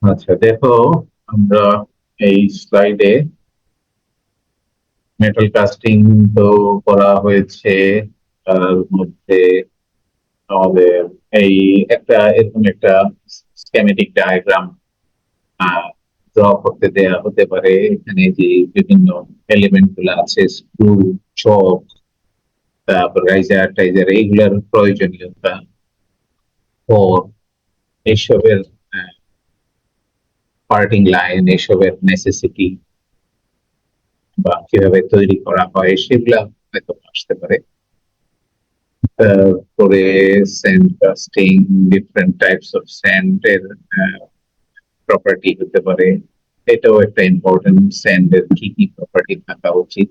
আচ্ছা, দেখো আমরা এই স্লাইডে মেটাল কাস্টিং তো করা হয়েছে। তার মধ্যে আমাদের এই এরকম একটা স্কেমেটিক ডায়াগ্রাম ড্র করতে দেয়া হতে পারে। এখানে যে বিভিন্ন এলিমেন্ট গুলো আছে, স্ক্রু, চক, তারপর রাইজার টাইজার, এইগুলার প্রয়োজনীয়তা, ফোর, এইসবের পার্টিং লাইন, এইসবের নেসেসিটি বা কিভাবে তৈরি করা হয় সেগুলা হয়তো আসতে পারে। তারপরে sand casting, different types of sand এর প্রপার্টি হতে পারে। এটাও একটা ইম্পর্টেন্ট, স্যান্ডের কি কি প্রপার্টি থাকা উচিত,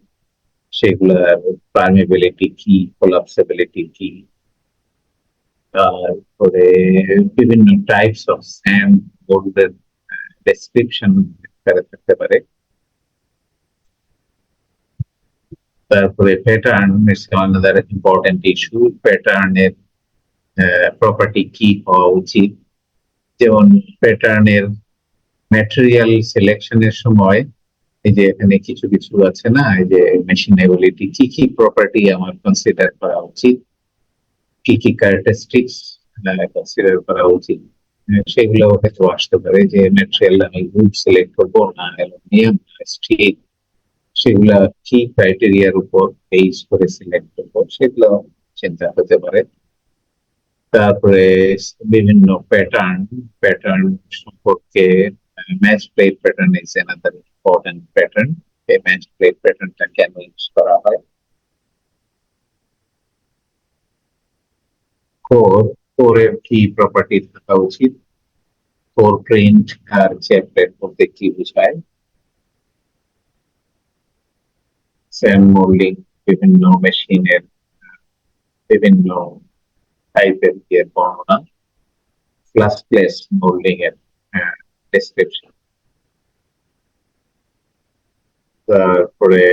সেগুলার পারমেবিলিটি কি, কোলাপসিবিলিটি কি, তারপরে বিভিন্ন টাইপস অফ স্যান্ড, ওগুলোর ডেসক্রিপশন থাকতে পারে। তারপরে pattern is another important issue. প্যাটার্নের প্রপার্টি কি হওয়া উচিত, যেমন প্যাটার্নের ম্যাটেরিয়াল সিলেকশনের সময় এই যে এখানে কিছু কিছু আছে না, এই যে মেশিনেবিলিটি, কি কি প্রপার্টি আমার কনসিডার করা উচিত, কি কি ক্যারেক্টারিস্টিক্স কনসিডার করা উচিত, সেগুলো হয়তো আসতে পারে। যে ম্যাটেরিয়াল আমি উড সিলেক্ট করবো না অ্যালুমিনিয়াম, স্টিল, সেগুলা কি ক্রাইটেরিয়ার উপর বেস করে সিলেক্ট করবো, সেগুলো চিন্তা হতে পারে। তারপরে বিভিন্ন প্যাটার্ন, প্যাটার্ন সম্পর্কে match plate pattern is another important pattern. এই ম্যাচ প্লেট প্যাটার্নটা কেন ইউজ করা হয়। কোর, কোরের কি প্রপার্টি থাকা উচিত, কোর প্রিন্ট আর চ্যাপলেট বলতে কি বোঝায়। স্যান্ড মোল্ডিং, বিভিন্ন মেশিনের বিভিন্ন টাইপের দিয়ে বর্ণনা, ফ্লাস্কলেস মোল্ডিং এর ডেসক্রিপশন। তারপরে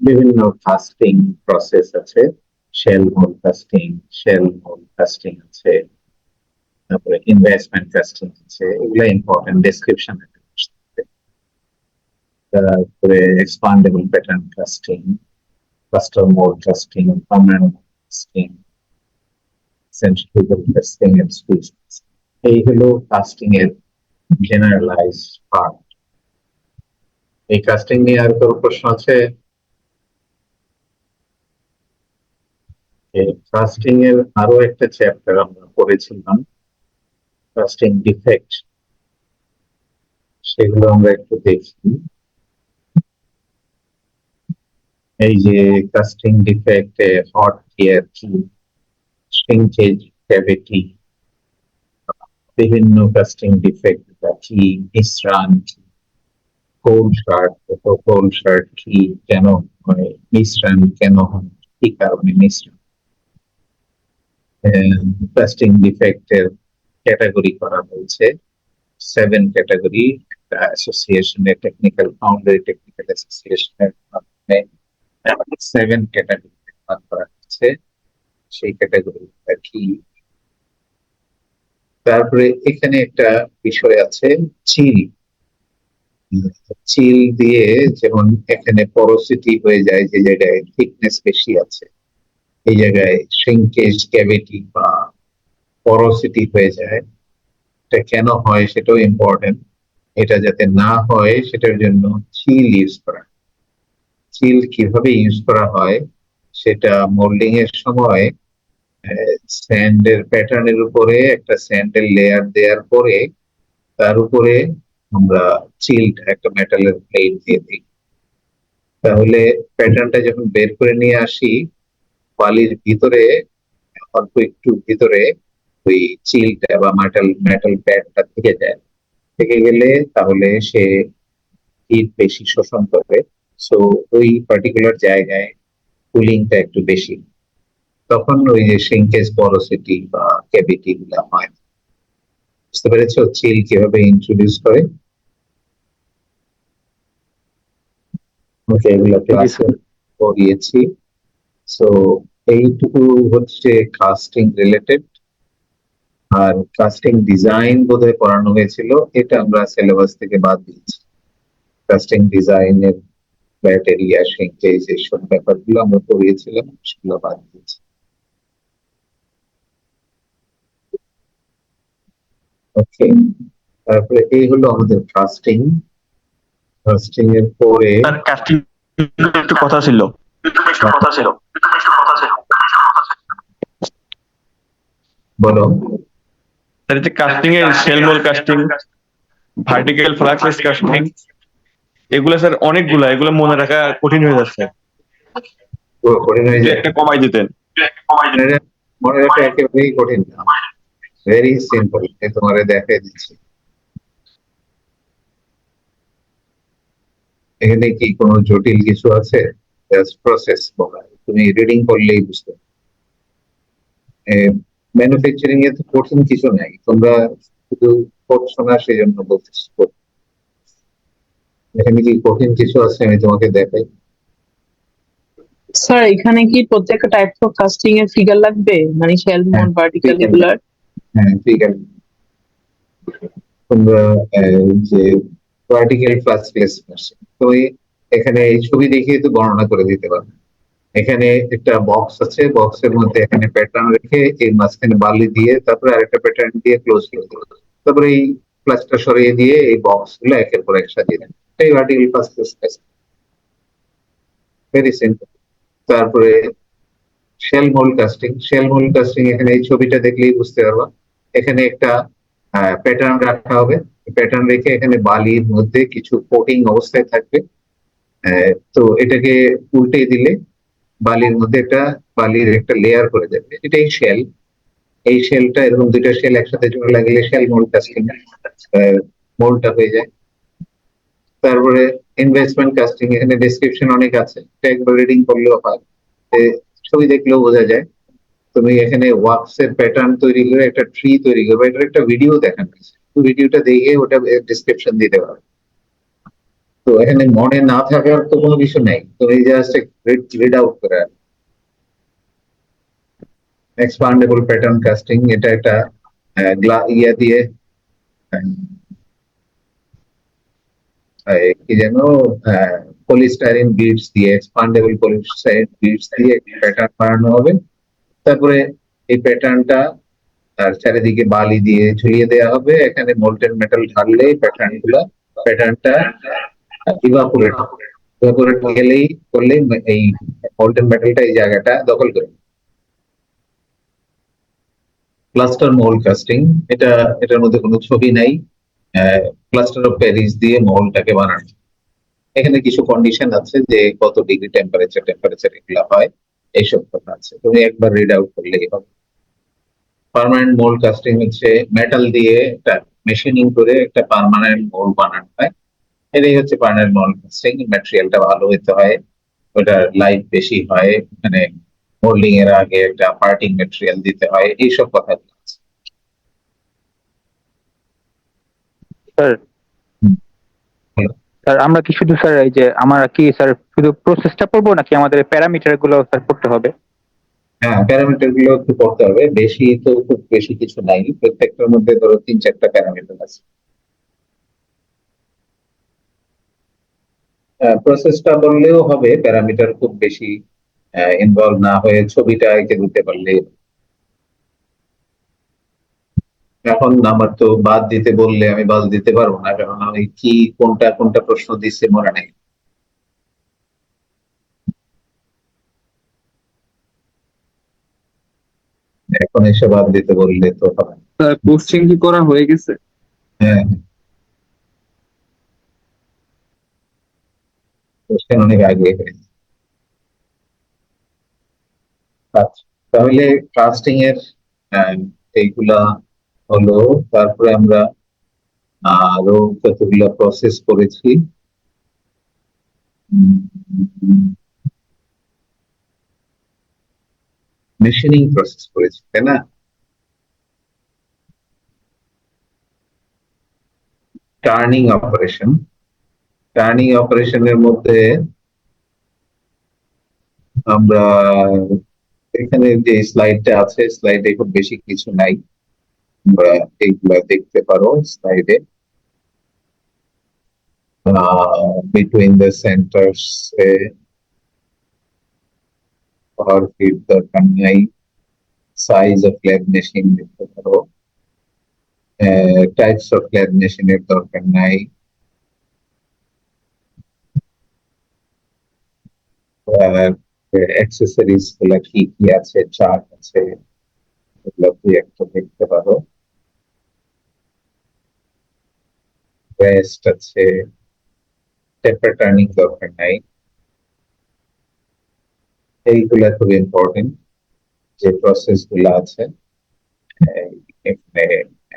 বিভিন্ন কাস্টিং প্রসেস আছে, shell mould casting, shell mould casting আছে, তারপরে ইনভেস্টমেন্ট কাস্টিং আছে, এগুলো ইম্পর্টেন্ট ডেসক্রিপশন। তারপরে expandable pattern casting, custom mould casting, permanent casting, centrifugal casting and squeeze. এই হলো কাস্টিং এর জেনারেলাইজ পার্ট। এই কাস্টিং নিয়ে আর কোনো প্রশ্ন আছে? কাস্টিং এর আরো একটা চ্যাপ্টার আমরা পড়েছিলাম, কাস্টিং ডিফেক্ট, সেগুলো আমরা একটু দেখি। এই যে কাস্টিং ডিফেক্ট, হট টিয়ার কি, শ্রিঙ্কেজ ক্যাভিটি, বিভিন্ন কাস্টিং ডিফেক্ট কি, মিশ্রণ কি, কোল্ড শার্ট, কোল্ড শার্ট কি, কেন হয় মিশ্রণ, কেন হয়, কি কারণে মিশ্রণ। কাস্টিং ডিফেক্টের ক্যাটাগরি করা হয়েছে, 7 ক্যাটাগরি। একটা অ্যাসোসিয়েশনের, টেকনিক্যাল ফাউন্ডারি টেকনিক্যাল অ্যাসোসিয়েশনের মাধ্যমে 7 ক্যাটাগরি ভাগ করা হয়েছে। সেই ক্যাটাগরি কি। তারপরে এখানে একটা বিষয় আছে, চিল। চিল দিয়ে যেমন এখানে পরোসিটি হয়ে যায়, যে জায়গায় থিকনেস বেশি আছে এই জায়গায় শ্রিঙ্কেজ ক্যাভিটি বা পরোসিটি হয়ে যায়। এটা কেন হয় সেটাও ইম্পর্টেন্ট। এটা যাতে না হয় সেটার জন্য চিল ইউজ করা। চিল কিভাবে ইউজ করা হয় সেটা মোল্ডিং এর সময় স্যান্ডের প্যাটার্নের উপরে একটা স্যান্ডের লেয়ার দেওয়ার পরে তার উপরে আমরা চিল্ড একটা মেটালের প্লেট দিয়ে দিই। তাহলে প্যাটার্নটা যখন বের করে নিয়ে আসি, বালির ভিতরে অল্প একটু ভিতরে ওই চিলটা বা মেটাল মেটাল প্যাডটা থেকে যায়। থেকে গেলে তাহলে সে হিট বেশি শোষণ করবে। সো ওই পার্টিকুলার জায়গায় কুলিংটা একটু বেশি, তখন ওই যে শ্রিঙ্কেজ পরোসিটি বা ক্যাভিটি গুলা হয়। বুঝতে পেরেছো চিল কিভাবে ইন্ট্রোডিউস করে? ওকে, এগুলো ক্লাসে পড়িয়েছি। সো এইটুকু হচ্ছে কাস্টিং রিলেটেড। আর কাস্টিং ডিজাইন বোধহয় পড়ানো হয়েছিল, এটা আমরা সিলেবাস থেকে বাদ দিয়েছি। কাস্টিং ডিজাইনের ক্রাইটেরিয়া, সিনথেস, এইসব ব্যাপারগুলো আমরা পড়িয়েছিলাম, সেগুলো বাদ দিয়েছি। ওকে, তারপরে এই হলো আমাদের কাস্টিং। কাস্টিং এর পরে কাস্টিং একটু কথা ছিল বলো। স্যার যে কাস্টিং এর শেল মোল কাস্টিং, ভার্টিক্যাল ফ্লাক্সলেস কাস্টিং, এগুলো স্যার অনেকগুলা, এগুলো মনে রাখা কঠিন হয়ে যাচ্ছে। কঠিন হয়ে যদি যায়, একটা কমাই দিতেন। মনে রাখা একেবারেই কঠিন না, ভেরি সিম্পল। তোমার দেখাই দিচ্ছি। এখানে কি কোনো জটিল কিছু আছে? জাস্ট প্রসেস বলা, তুমি রিডিং করলেই বুঝতে। ম্যানুফ্যাকচারিং এ তো কঠিন কিছু নাই, তোমরা শুধু পড়ছো না সেই জন্য বলতেছি। এখানে কি কঠিন কিছু আছে আমি তোমাকে দেখাই। স্যার এখানে কি প্রত্যেকটা টাইপস অফ কাস্টিং এর ফিগার লাগবে, মানে শেল মোড, ভার্টিক্যাল, এগুলার? হ্যাঁ ঠিক আছে, তোমরা যে ভার্টিক্যাল ফ্লাক্সলেস তুমি এখানে এই ছবি দেখিয়ে তো বর্ণনা করে দিতে পারো। এখানে একটা বক্স আছে, বক্সের মধ্যে এখানে প্যাটার্ন রেখে এর মাঝখানে বালি দিয়ে তারপরে আরেকটা প্যাটার্ন দিয়ে ক্লোজ করে দেবো, তারপরে এই প্লাসটা সরিয়ে দিয়ে এই বক্স গুলো একের পর এক সাজিয়ে দেন। এই ভার্টিক্যাল ফ্লাক্সলেস, ভেরি সিম্পল। তারপরে shell mould casting. Shell mould casting এখানে এই ছবিটা দেখলেই বুঝতে পারবা। এখানে একটা প্যাটার্ন রাখা হবে, প্যাটার্ন রেখে এখানে বালির মধ্যে কিছু কোটিং অবস্থায় থাকবে। তো এটাকে উল্টে দিলে বালির মধ্যে বালির একটা লেয়ার করে দেবে, এটাই শেল। এই শেলটা এরকম দুইটা শেল একসাথে জোড়া লাগিয়ে শেল মোল্ড কাস্টিং মোল্ডটা হয়ে যায়। তারপরে ইনভেস্টমেন্ট কাস্টিং, এখানে ডেসক্রিপশন অনেক আছে, এটা একবার রিডিং করলেও হয়, ছবি দেখলেও বোঝা যায়। তুমি এখানে ওয়াক্স এর প্যাটার্ন তৈরি করে একটা ট্রি তৈরি করবে, এটার একটা ভিডিও দেখানো হয়েছে, ভিডিওটা দেখে ওটা ডিসক্রিপশন দিতে পারো। তো এখানে মনে না থাকার তো কোনো কিছু নেই, তুমি জাস্ট রিড আউট করে। এক্সপান্ডেবল প্যাটার্ন কাস্টিং, এটা একটা ইয়া দিয়ে কি যেন পলিস্টাইরিন বিডস দিয়ে, এক্সপান্ডেবল পলিস্টাইরিন বিডস দিয়ে প্যাটার্ন বানানো হবে। তারপরে এই প্যাটার্নটা আর চারিদিকে বালি দিয়ে ঝুলিয়ে দেওয়া হবে, এখানে মোল্টেন মেটাল ঢাললে প্যাটার্নটা ইভাপোরেট ইভাপোরেট করলেই এই মোল্টেন মেটালটা এই জায়গাটা দখল করে। ক্লাস্টার মোল্ড কাস্টিং, এটার মধ্যে কোনো ছবি নাই, ক্লাস্টার অফ প্যারিস দিয়ে মোল্ডটাকে বানানো। এখানে কিছু কন্ডিশন আছে যে কত ডিগ্রি টেম্পারেচার এগুলো হয়, এইসব কথা আছে, তুমি একবার রিড আউট করলেই হবে। পার্মানেন্ট মোল্ড কাস্টিং হচ্ছে মেটাল দিয়ে একটা মেশিনিং করে একটা পার্মানেন্ট মোল্ড বানানো হয়, এটাই হচ্ছে পার্মানেন্ট মোল্ড কাস্টিং। ম্যাটেরিয়ালটা ভালো হতে হয়, ওটার লাইফ বেশি হয়, মানে মোল্ডিং এর আগে একটা পার্টিং ম্যাটেরিয়াল দিতে হয়, এইসব কথা আছে। স্যার স্যার আমরা কি শুধু স্যার এই যে আমরা কি স্যার শুধু প্রসেসটা পড়বো নাকি আমাদের প্যারামিটার গুলো স্যার পড়তে হবে? হ্যাঁ, প্যারামিটার গুলো একটু পড়তে হবে, বেশি তো খুব বেশি কিছু নাই, প্রত্যেকটার মধ্যে ধরো 3-4টা প্যারামিটার আছে। প্রসেসটা বললেও হবে, প্যারামিটার খুব বেশি ইনভলভ না হয়ে ছবিটা এঁকে দিতে পারলে। এখন আমার তো বাদ দিতে বললে আমি বাদ দিতে পারবো না, কারণ আমি কি কোনটা কোনটা প্রশ্ন দিচ্ছে মনে নেই। এখন এসে বাদ দিতে বললে তো হবে না। পোস্টিং কি করা হয়ে গেছে? হ্যাঁ, কোশ্চেন অনেক আগে হয়েছে। আচ্ছা, তাহলে কাস্টিং এর এইগুলা হলো। তারপরে আমরা আরো কতগুলা প্রসেস করেছি। মেশিনিং প্রসেস করেছি, তাই না? টার্নিং অপারেশনের মধ্যে আমরা এখানে যে স্লাইডটা আছে, স্লাইডে খুব বেশি কিছু নাই, তোমরা এইগুলা দেখতে পারো স্লাইডে। Between the centres power feed দরকার নাই, সাইজ অফ ল্যাব মেশিন দেখতে পারো, টাইপস অফ ল্যাব মেশিনের দরকার নাই, অ্যাক্সেসরিজ গুলা কি কি আছে, চার্ট আছে, এগুলো তুই একটা দেখতে পারো। রেস্ট আছে, টেপার টার্নিং দরকার নাই। এইগুলা খুব ইম্পর্টেন্ট যে প্রসেস গুলা আছে, এখানে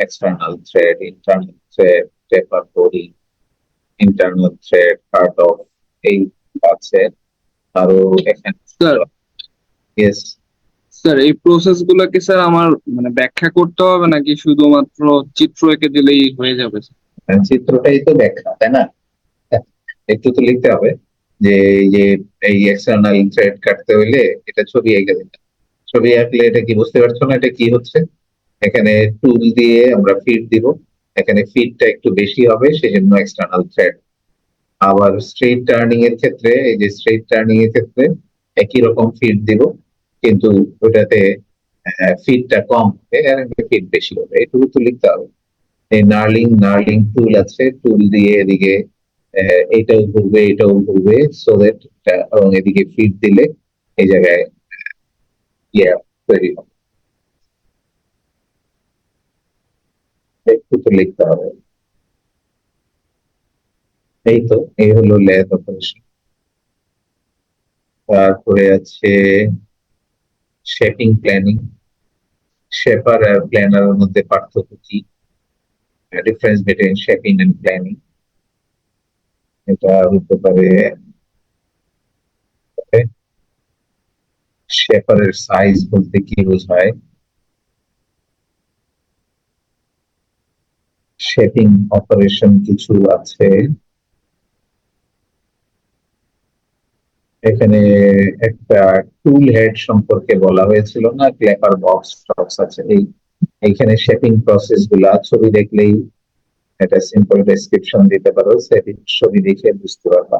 external thread, internal thread, taper body, internal thread, part of, এই আছে। আরো এখানে স্যার ইয়েস, স্যার এই প্রসেস গুলোকে স্যার আমার মানে ব্যাখ্যা করতে হবে নাকি শুধুমাত্র চিত্র এঁকে দিলেই হয়ে যাবে স্যার? চিত্রটাই তো ব্যাখ্যা, তাই না? একটু তো লিখতে হবে যে এই যে এই এক্সটার্নাল থ্রেড কাটতে হইলে এটা ছবি এঁকে দিতে, ছবি আঁকলে এটা কি বুঝতে পারছো না এটা কি হচ্ছে? এখানে টুল দিয়ে আমরা ফিট দিব, এখানে ফিটটা একটু বেশি হবে সেজন্য এক্সটার্নাল থ্রেড। আবার স্ট্রেট টার্নিং এর ক্ষেত্রে, এই যে স্ট্রেট টার্নিং এর ক্ষেত্রে একই রকম ফিট দিব, কিন্তু ওটাতে ফিটটা কম হবে আর ফিট বেশি হবে, এটুকু তো লিখতে হবে। এই নার্লিং নার্লিং টুল আছে, টুল দিয়ে এদিকে এটাও ঘুরবে এটাও ঘুরবে, সো দ্যাট এবং এদিকে ফিট দিলে এই জায়গায় ইয়ে তৈরি হবে, একটু তো লিখতে হবে। এই তো, এই হলো ল্যাব অপারেশন। তারপরে আছে শেপিং প্ল্যানিং। শেপার আর প্ল্যানারের মধ্যে পার্থক্য কি, difference between shaping and planing, এটা হতে পারে শেপারের সাইজ বলতে কি বোঝায়, শেপিং অপারেশন কিছু আছে। এখানে একটা টুল হেড সম্পর্কে বলা হয়েছিল না, ক্ল্যাপার বক্স টক্স আছে, এই এইখানে শেপিং প্রসেস গুলা ছবি দেখলেই এটা সিম্পল ডেসক্রিপশন দিতে পারো, সেটিং ছবি দেখে বুঝতে পারবা,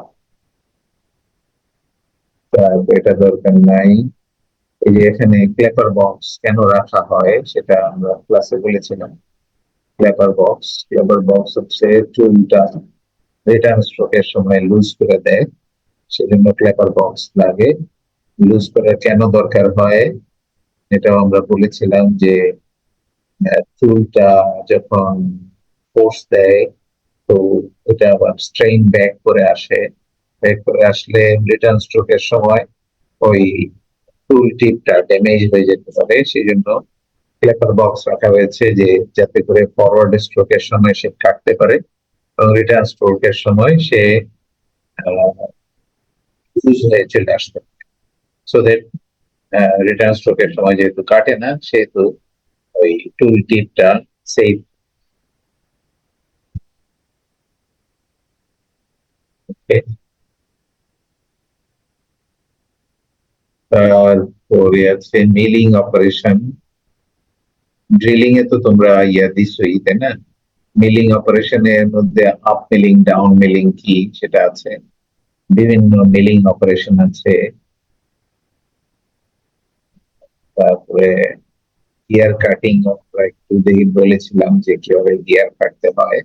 এটা দরকার নাই। এই যে এখানে ক্ল্যাপার বক্স কেন রাখা হয় সেটা আমরা ক্লাসে বলেছিলাম। ক্ল্যাপার বক্স হচ্ছে টুলটা রিটার্ন স্ট্রোকের সময় লুজ করে দেয়, সেজন্য ক্ল্যাপার বক্স লাগে। লুজ করে কেন দরকার হয় এটাও আমরা বলেছিলাম যে টুলটা যখন ফোর্স দেয় তো এটা আবার স্ট্রেইন ব্যাক করে আসে, ব্যাক করে আসলে রিটার্ন স্ট্রোকের সময় ওই টুল টিপটা ড্যামেজ হয়ে যেতে পারে, সেই জন্য ক্ল্যাপার বক্স রাখা হয়েছে যে যাতে করে ফরওয়ার্ড স্ট্রোকের সময় সে কাটতে পারে এবং রিটার্ন স্ট্রোকের সময় সে লুজ হয়ে চলে আসতে পারে, সো দ্যাট রিটার্ন স্ট্রোকের সময় যেহেতু কাটে না সেহেতু ওই টুল টিপটা সেফ। তারপরে আছে মিলিং অপারেশন। ড্রিলিং এ তো তোমরা ইয়া দিছই, তাই না? মিলিং অপারেশনের মধ্যে আপ মিলিং, ডাউন মিলিং কি সেটা আছে, বিভিন্ন মিলিং অপারেশন আছে। তারপরে গিয়ার কাটিং আমরা একটু দেখি বলেছিলাম যে কিভাবে গিয়ার কাটতে হয়,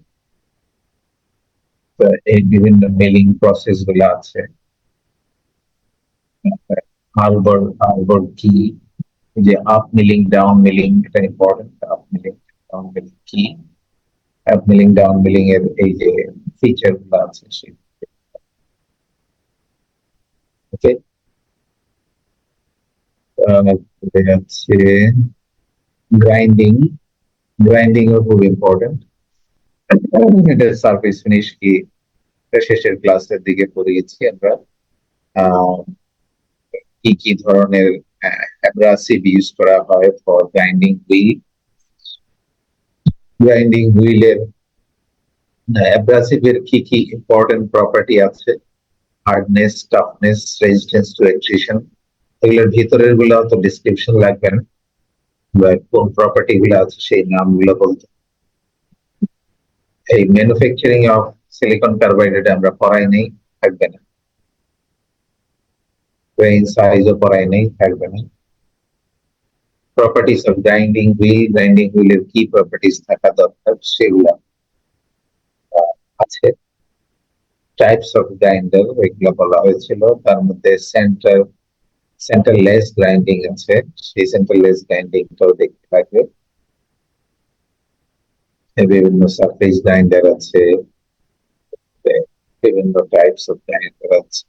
তো এই বিভিন্ন মিলিং প্রসেস গুলো আছে। আলবর আলবর কি, যে আপ মিলিং ডাউন মিলিং, এটা important. Up milling down milling কি, আপ মিলিং ডাউন মিলিং এর এই যে ফিচার গুলো আছে সেই, ওকে। হচ্ছে গ্রাইন্ডিং, গ্রাইন্ডিং ও খুব ইম্পর্টেন্ট। এটা সার্ফেস ফিনিশ কি শেষের ক্লাসের দিকে পড়িয়েছি আমরা, কি কি ধরনের অ্যাব্রাসিভ ইউজ করা হয় ফর গ্রাইন্ডিং হুইল। গ্রাইন্ডিং হুইলের অ্যাব্রাসিভ এর কি কি ইম্পর্টেন্ট প্রপার্টি আছে, হার্ডনেস, টাফনেস, রেজিস্ট্যান্স টু এক্সট্রিশন, এগুলোর ভিতরের গুলো তো ডিসক্রিপশন লাগবে না, বা কোন প্রপার্টি গুলো আছে সেই নামগুলো বলতে। এই ম্যানুফ্যাকচারিং অফ সিলিকন কার্বাইড এটা আমরা পড়াই নেই, থাকবে না। গ্রেইন সাইজও পড়াই নেই, থাকবে না। প্রপার্টিজ অফ গ্রাইন্ডিং হুইলের কি প্রপার্টিজ থাকা দরকার সেগুলা আছে। টাইপস অফ গ্রাইন্ডার এগুলো বলা হয়েছিল, তার মধ্যে সেন্টারলেস গ্রাইন্ডিং আছে, সেই সেন্টারলেস গ্রাইন্ডিংটাও দেখতে লাগবে। বিভিন্ন সারফেস গ্রাইন্ডার আছে, বিভিন্ন টাইপস অফ গ্রাইন্ডার আছে।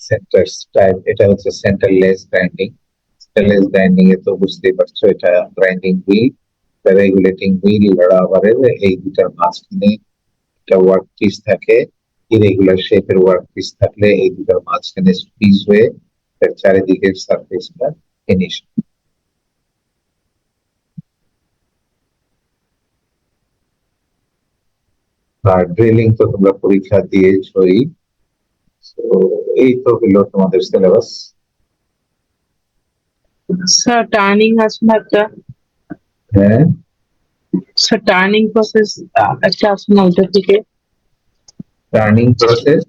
সেন্টার টাইপ এটা হচ্ছে সেন্টারলেস গ্রাইন্ডিং। সেন্টারলেস গ্রাইন্ডিং এ তো বুঝতেই পারছো এটা গ্রাইন্ডিং হুইল, রেগুলেটিং হুইল রাবারের, এই দুটার মাঝখানে একটা ওয়ার্ক পিস থাকে, ইরেগুলার শেপের ওয়ার্ক পিস থাকলে এই দুটার মাঝখানে স্কুইজ হয়ে তার চারিদিকের সারফেসটা ফিনিশ। আর ড্রিলিং তো তোমরা পরীক্ষা দিয়েছই। তো এই তো হলো তোমাদের সিলেবাস। স্যার টার্নিং আছে না একটা, হ্যাঁ, স্যার টার্নিং প্রসেস একটা আছে না ওইটা থেকে। Turning process.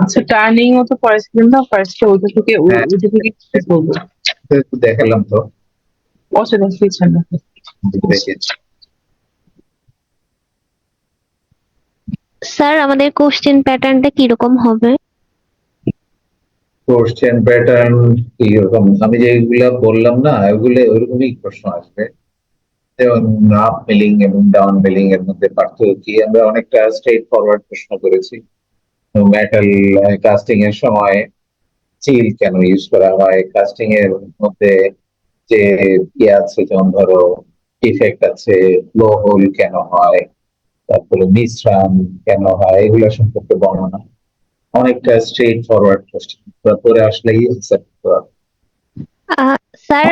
আচ্ছা টার্নিং ও তো পড়াইছিলেন না ফার্স্টে, ওইটা থেকে হ্যাঁ, ওইটা থেকে কি বলবো? দেখালাম তো, অসুবিধা কিছু না। দেখেছি। স্যার আমাদের কোশ্চেন প্যাটার্নটা কিরকম হবে? কোশ্চেন প্যাটার্ন কিরকম, আমি যেগুলা বললাম না ওইগুলো ওইরকমই প্রশ্ন আসবে। যেমন আপ মিলিং এবং ডাউন মিলিং এর মধ্যে পার্থক্য কি, আমরা অনেকটা স্ট্রেট ফরওয়ার্ড প্রশ্ন করেছি। মেটাল কাস্টিং এর সময় চিল কেন ইউজ করা হয়, কাস্টিং এর মধ্যে যে ইয়ে আছে, যেমন ধরো ইফেক্ট আছে, লো হোল কেন হয়, তারপরে মিশ্রণ কেন হয়, এগুলো সম্পর্কে বর্ণনা। অনেকটা স্ট্রেট ফরওয়ার্ড কোশ্চেন, পরে আসলেই অ্যান্সার করতে হবে। স্যার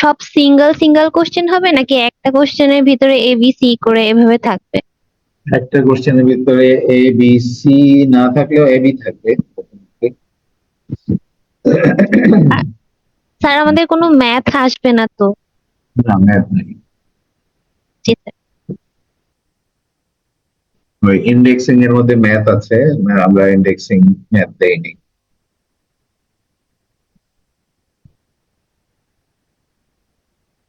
সব সিঙ্গেল সিঙ্গেল কোশ্চেন হবে নাকি একটা কোশ্চেনের ভিতরে এ বি সি করে এভাবে থাকবে? একটা কোশ্চেনের ভিতরে এ বি সি না থাকলেও এ বি থাকবে। স্যার আমাদের কোনো ম্যাথ আসবে না তো? না, ম্যাথ নেই। জি স্যার। ওই ইন্ডেক্সিং এর মধ্যে ম্যাথ আছে, আমরা ইন্ডেক্সিং ম্যাথ দেইনি।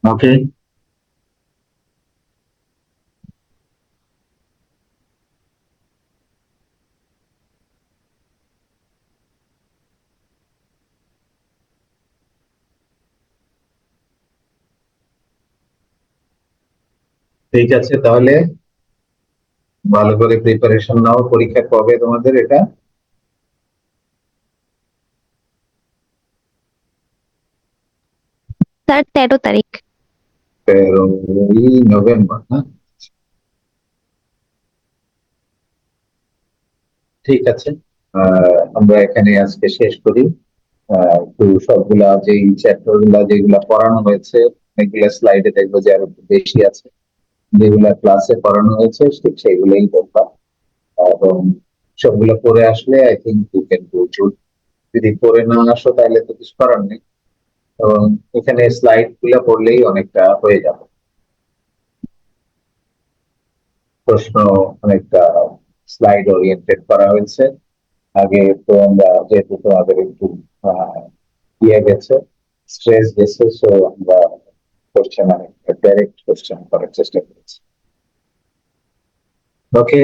ওকে, ঠিক আছে তাহলে ভালো করে প্রিপারেশন নাও। পরীক্ষা কবে তোমাদের এটা? স্যার 13 তারিখ। 13ই নভেম্বর না? ঠিক আছে, আমরা এখানে আজকে শেষ করি। একটু সবগুলা যেই চ্যাপ্টার গুলা যেগুলা পড়ানো হয়েছে অনেকগুলা স্লাইডে দেখবো যে আরো একটু বেশি আছে, যেগুলা ক্লাসে পড়ানো হয়েছে ঠিক সেইগুলোই দেখবা। এবং সবগুলো পড়ে আসলে I think you can do good. যদি পড়ে না আসো তাহলে তো কিছু করার নেই, এবং এখানে স্লাইড গুলা পড়লেই অনেকটা হয়ে যাবে। প্রশ্ন অনেকটা স্লাইড ওরিয়েন্টেড করা হয়েছে। আগে তো আমরা যেহেতু তোমাদের একটু ইয়ে গেছে, স্ট্রেস গেছে, সো আমরা কোশ্চেন অনেকটা ডাইরেক্ট কোশ্চেন করার চেষ্টা করেছি। ওকে,